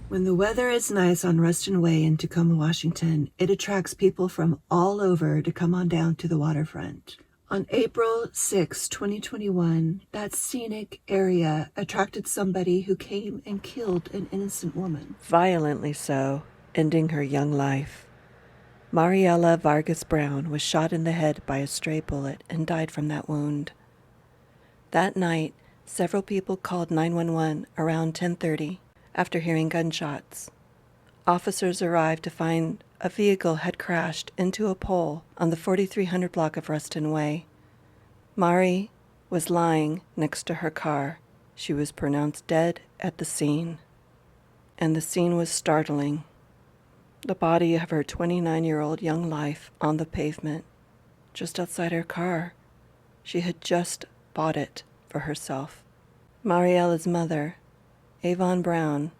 When the weather is nice on Ruston Way in Tacoma, Washington, it attracts people from all over to come on down to the waterfront. On April 6, 2021, that scenic area attracted somebody who came and killed an innocent woman. Violently so, ending her young life. Mariela Vargas-Brown was shot in the head by a stray bullet and died from that wound. That night, several people called 911 around 10:30 after hearing gunshots. Officers arrived to find a vehicle had crashed into a pole on the 4300 block of Ruston Way. Mari was lying next to her car. She was pronounced dead at the scene. And the scene was startling. The body of her 29-year-old young life on the pavement, just outside her car. She had just bought it for herself. Mariela's mother, Yvonne Brown,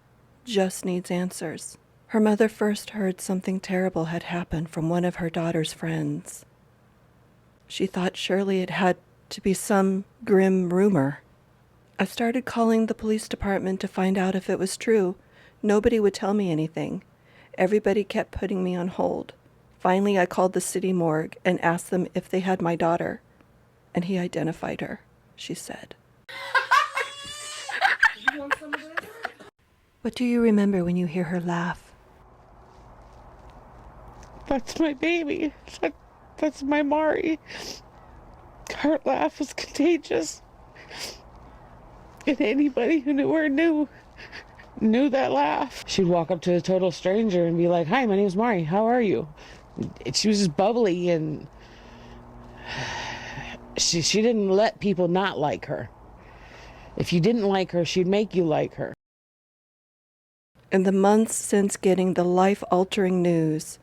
just needs answers. Her mother first heard something terrible had happened from one of her daughter's friends. She thought surely it had to be some grim rumor. I started calling the police department to find out if it was true. Nobody would tell me anything. Everybody kept putting me on hold. Finally, I called the city morgue and asked them if they had my daughter. And he identified her, she said. What do you remember when you hear her laugh? That's my baby. That's my Mari. Her laugh was contagious. And anybody who knew her knew that laugh. She'd walk up to a total stranger and be like, "Hi, my name's Mari. How are you?" And she was just bubbly, and she didn't let people not like her. If you didn't like her, she'd make you like her. In the months since getting the life-altering news,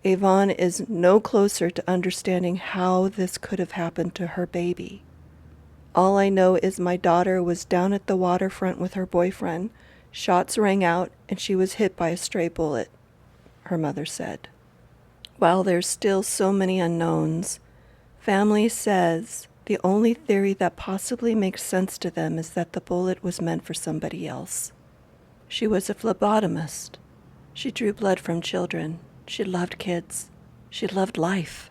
Yvonne is no closer to understanding how this could have happened to her baby. All I know is my daughter was down at the waterfront with her boyfriend. Shots rang out and she was hit by a stray bullet, her mother said. While there's still so many unknowns, family says the only theory that possibly makes sense to them is that the bullet was meant for somebody else. She was a phlebotomist. She drew blood from children. She loved kids. She loved life.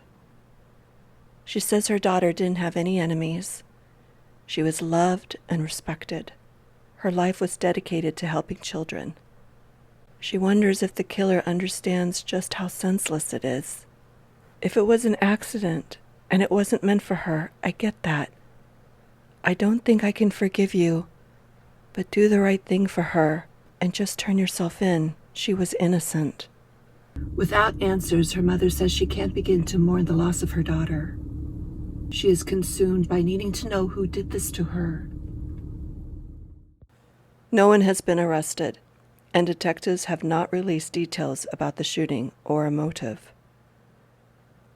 She says her daughter didn't have any enemies. She was loved and respected. Her life was dedicated to helping children. She wonders if the killer understands just how senseless it is. If it was an accident and it wasn't meant for her, I get that. I don't think I can forgive you, but do the right thing for her and just turn yourself in. She was innocent. Without answers, her mother says she can't begin to mourn the loss of her daughter. She is consumed by needing to know who did this to her. No one has been arrested, and detectives have not released details about the shooting or a motive.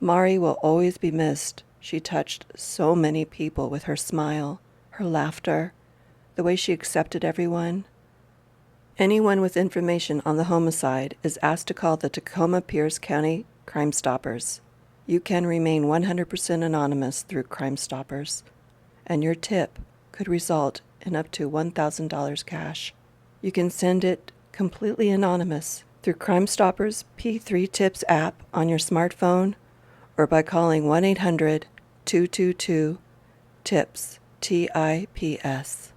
Mari will always be missed. She touched so many people with her smile, her laughter, the way she accepted everyone. Anyone with information on the homicide is asked to call the Tacoma Pierce County Crime Stoppers. You can remain 100% anonymous through Crime Stoppers, and your tip could result in up to $1,000 cash. You can send it completely anonymous through Crime Stoppers P3 Tips app on your smartphone or by calling 1-800-222-TIPS, TIPS.